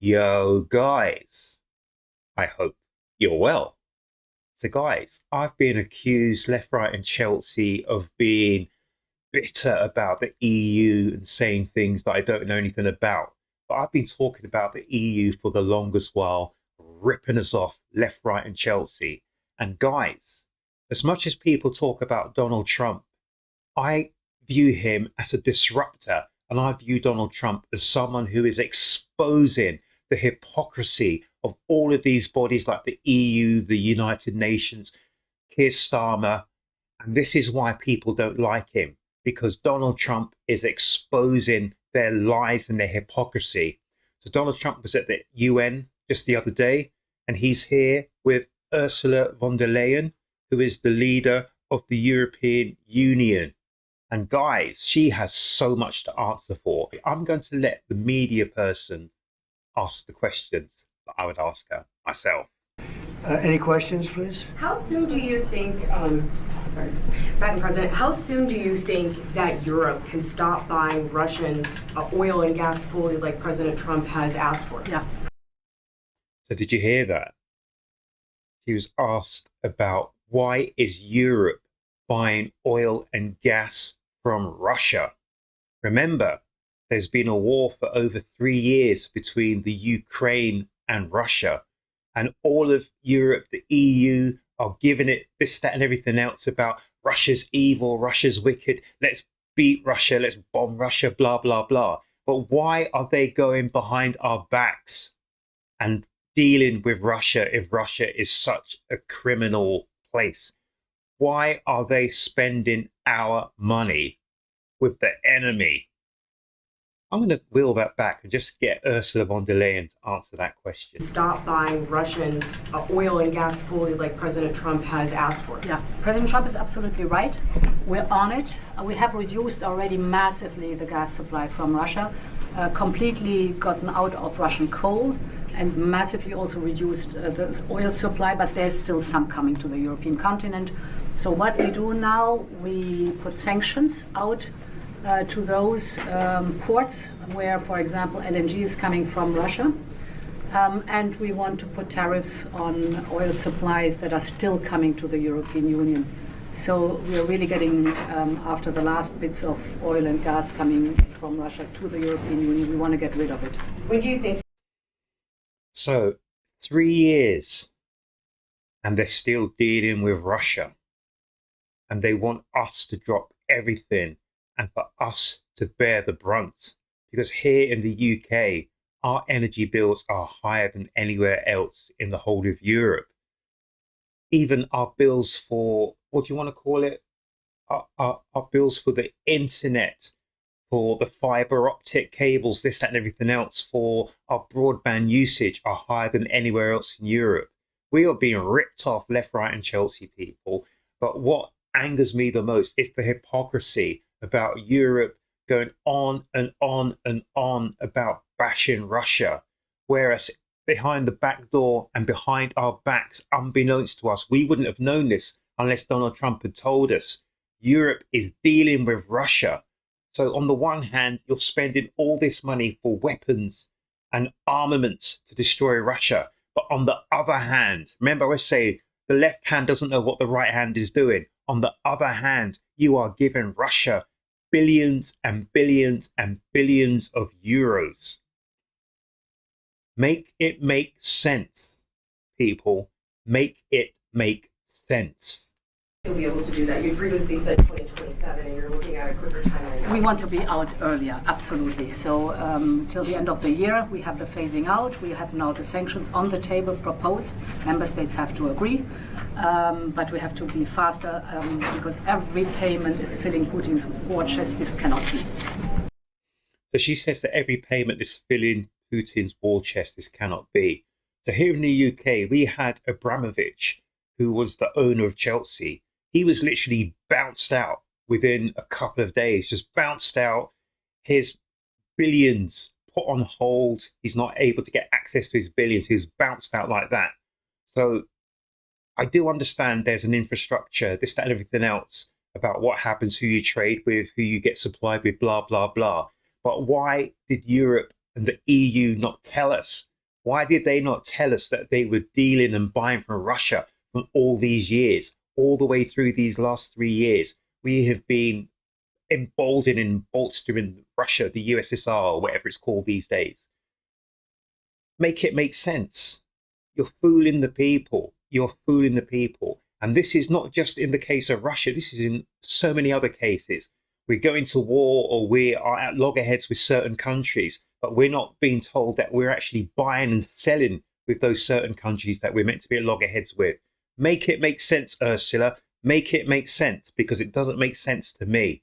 Yo, guys, I hope you're well. So, guys, I've been accused left, right, and Chelsea of being bitter about the EU and saying things that I don't know anything about. But I've been talking about the EU for the longest while, ripping us off left, right, and Chelsea. And, guys, as much as people talk about Donald Trump, I view him as a disruptor, and I view Donald Trump as someone who is exposing the hypocrisy of all of these bodies like the EU, the United Nations, Keir Starmer. And this is why people don't like him, because Donald Trump is exposing their lies and their hypocrisy. So Donald Trump was at the UN just the other day, and he's here with Ursula von der Leyen, who is the leader of the European Union. And guys, she has so much to answer for. I'm going to let the media person ask the questions that I would ask her myself. Any questions, please? How soon do you think, sorry, Madam President, how soon do you think that Europe can stop buying Russian oil and gas fully like President Trump has asked for? Yeah. So did you hear that? She was asked about why is Europe buying oil and gas from Russia? Remember, there's been a war for over 3 years between the Ukraine and Russia. And all of Europe, the EU, are giving it this, that, and everything else about Russia's evil, Russia's wicked. Let's beat Russia. Let's bomb Russia, blah, blah, blah. But why are they going behind our backs and dealing with Russia if Russia is such a criminal place? Why are they spending our money with the enemy? I'm going to wheel that back and just get Ursula von der Leyen to answer that question. Stop buying Russian oil and gas fully like President Trump has asked for. Yeah, President Trump is absolutely right. We're on it. We have reduced already massively the gas supply from Russia, completely gotten out of Russian coal, and massively also reduced the oil supply, but there's still some coming to the European continent. So what we do now, we put sanctions out to those ports where, for example, LNG is coming from Russia. And we want to put tariffs on oil supplies that are still coming to the European Union. So we are really getting, after the last bits of oil and gas coming from Russia to the European Union, we want to get rid of it. When do you think? So 3 years, and they're still dealing with Russia. And they want us to drop everything and for us to bear the brunt. Because here in the UK, our energy bills are higher than anywhere else in the whole of Europe. Even our bills for, what do you want to call it? Our bills for the internet, for the fiber optic cables, this, that, and everything else, for our broadband usage are higher than anywhere else in Europe. We are being ripped off left, right, and Chelsea, people. But what angers me the most is the hypocrisy about Europe going on and on and on about bashing Russia, whereas behind the back door and behind our backs, unbeknownst to us, we wouldn't have known this unless Donald Trump had told us. Europe is dealing with Russia. So on the one hand, you're spending all this money for weapons and armaments to destroy Russia. But on the other hand, remember I say the left hand doesn't know what the right hand is doing. On the other hand, you are giving Russia billions and billions and billions of euros. Make it make sense, people. Make it make sense. You'll be able to do that. You previously said 2027 and you're looking at a quicker timeline. We want to be out earlier, absolutely. So till the end of the year, we have the phasing out. We have now the sanctions on the table proposed. Member states have to agree, but we have to be faster because every payment is filling Putin's war chest. This cannot be. So she says that every payment is filling Putin's war chest. This cannot be. So here in the UK, we had Abramovich, who was the owner of Chelsea. He was literally bounced out within a couple of days, just bounced out. His billions put on hold. He's not able to get access to his billions. He's bounced out like that. So I do understand there's an infrastructure, this, that, and everything else about what happens, who you trade with, who you get supplied with, blah, blah, blah. But why did Europe and the EU not tell us Why did they not tell us that they were dealing and buying from Russia from all these years, all the way through these last 3 years? We have been emboldened and bolstering Russia, the USSR, or whatever it's called these days. Make it make sense. You're fooling the people. You're fooling the people. And this is not just in the case of Russia. This is in so many other cases. We go into war or we are at loggerheads with certain countries, but we're not being told that we're actually buying and selling with those certain countries that we're meant to be at loggerheads with. Make it make sense, Ursula. Make it make sense, because it doesn't make sense to me.